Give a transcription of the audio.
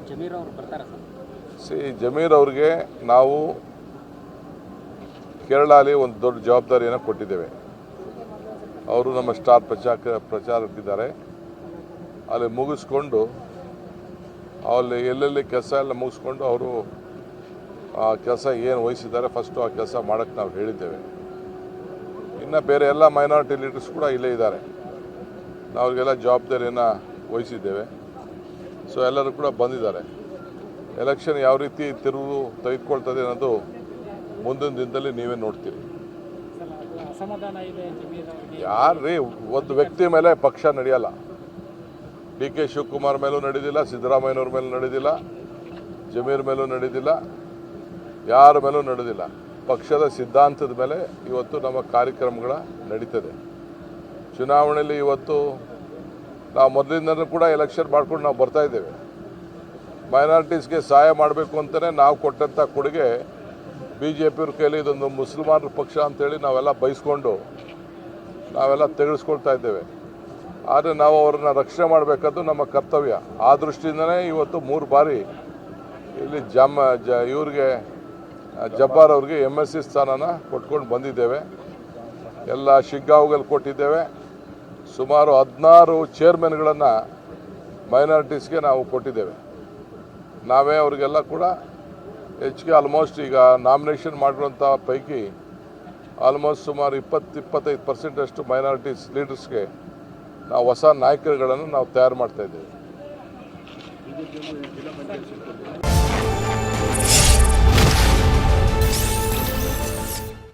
ಜಮೀರ್ ಅವರು ಬರ್ತಾರೆ ಸರ್? ಜಮೀರ್ ಅವ್ರಿಗೆ ನಾವು ಕೇರಳಲ್ಲಿ ಒಂದು ದೊಡ್ಡ ಜವಾಬ್ದಾರಿಯನ್ನು ಕೊಟ್ಟಿದ್ದೇವೆ. ಅವರು ನಮ್ಮ ಸ್ಟಾರ್ ಪ್ರಚಾರಕ್ಕಿದ್ದಾರೆ. ಅಲ್ಲಿ ಮುಗಿಸ್ಕೊಂಡು ಅಲ್ಲಿ ಎಲ್ಲೆಲ್ಲಿ ಕೆಲಸ ಎಲ್ಲ ಮುಗಿಸ್ಕೊಂಡು ಅವರು ಆ ಕೆಲಸ ಏನು ವಹಿಸಿದ್ದಾರೆ ಫಸ್ಟು ಆ ಕೆಲಸ ಮಾಡೋಕ್ಕೆ ನಾವು ಹೇಳಿದ್ದೇವೆ. ಇನ್ನು ಬೇರೆ ಎಲ್ಲ ಮೈನಾರಿಟಿ ಲೀಡರ್ಸ್ ಕೂಡ ಇಲ್ಲೇ ಇದ್ದಾರೆ. ನಾವು ಅವ್ರಿಗೆಲ್ಲ ಜವಾಬ್ದಾರಿಯನ್ನು ವಹಿಸಿದ್ದೇವೆ. ಸೊ ಎಲ್ಲರೂ ಕೂಡ ಬಂದಿದ್ದಾರೆ. ಎಲೆಕ್ಷನ್ ಯಾವ ರೀತಿ ತಿರುವು ತೆಗೆದುಕೊಳ್ತದೆ ಅನ್ನೋದು ಮುಂದಿನ ದಿನದಲ್ಲಿ ನೀವೇ ನೋಡ್ತೀರಿ. ಯಾರ್ರೀ, ಒಂದು ವ್ಯಕ್ತಿ ಮೇಲೆ ಪಕ್ಷ ನಡೆಯಲ್ಲ. ಡಿ ಕೆ ಶಿವಕುಮಾರ್ ಮೇಲೂ ನಡೆದಿಲ್ಲ, ಸಿದ್ದರಾಮಯ್ಯನವ್ರ ಮೇಲೂ ನಡೆದಿಲ್ಲ, ಜಮೀರ್ ಮೇಲೂ ನಡೆದಿಲ್ಲ, ಯಾರ ಮೇಲೂ ನಡೆದಿಲ್ಲ. ಪಕ್ಷದ ಸಿದ್ಧಾಂತದ ಮೇಲೆ ಇವತ್ತು ನಮ್ಮ ಕಾರ್ಯಕ್ರಮಗಳ ನಡೀತದೆ. ಚುನಾವಣೆಯಲ್ಲಿ ಇವತ್ತು ನಾವು ಮೊದಲಿಂದನೂ ಕೂಡ ಎಲೆಕ್ಷನ್ ಮಾಡ್ಕೊಂಡು ನಾವು ಬರ್ತಾ ಇದ್ದೇವೆ. ಮೈನಾರಿಟೀಸ್ಗೆ ಸಹಾಯ ಮಾಡಬೇಕು ಅಂತಲೇ ನಾವು ಕೊಟ್ಟಂಥ ಕೊಡುಗೆ BJP ಕೈಲಿ ಇದೊಂದು ಮುಸಲ್ಮಾನರ ಪಕ್ಷ ಅಂತೇಳಿ ನಾವೆಲ್ಲ ಬಯಸ್ಕೊಂಡು ನಾವೆಲ್ಲ ತೆಗೆದುಕೊಳ್ತಾ ಇದ್ದೇವೆ. ಆದರೆ ನಾವು ಅವ್ರನ್ನ ರಕ್ಷಣೆ ಮಾಡಬೇಕಾದ್ದು ನಮ್ಮ ಕರ್ತವ್ಯ. ಆ ದೃಷ್ಟಿಯಿಂದನೇ ಇವತ್ತು 3 ಬಾರಿ ಇಲ್ಲಿ ಇವ್ರಿಗೆ ಜಬ್ಬಾರ್ ಅವ್ರಿಗೆ MSc ಸ್ಥಾನನ ಕೊಟ್ಕೊಂಡು ಬಂದಿದ್ದೇವೆ. ಎಲ್ಲ ಶಿಗ್ಗಾಂವ್ಗಳಲ್ಲಿ ಕೊಟ್ಟಿದ್ದೇವೆ. ಸುಮಾರು 16 ಚೇರ್ಮನ್ಗಳನ್ನು ಮೈನಾರಿಟೀಸ್ಗೆ ನಾವು ಕೊಟ್ಟಿದ್ದೇವೆ. ನಾವೇ ಅವರಿಗೆಲ್ಲ ಕೂಡ ಹೆಚ್ಚಿಗೆ ಆಲ್ಮೋಸ್ಟ್ ಈಗ ನಾಮಿನೇಷನ್ ಮಾಡಿರೋಂಥ ಪೈಕಿ ಆಲ್ಮೋಸ್ಟ್ ಸುಮಾರು 20-25% ಅಷ್ಟು ಮೈನಾರಿಟೀಸ್ ಲೀಡರ್ಸ್ಗೆ ನಾವು ಹೊಸ ನಾಯಕರುಗಳನ್ನು ನಾವು ತಯಾರು ಮಾಡ್ತಾ ಇದ್ದೇವೆ.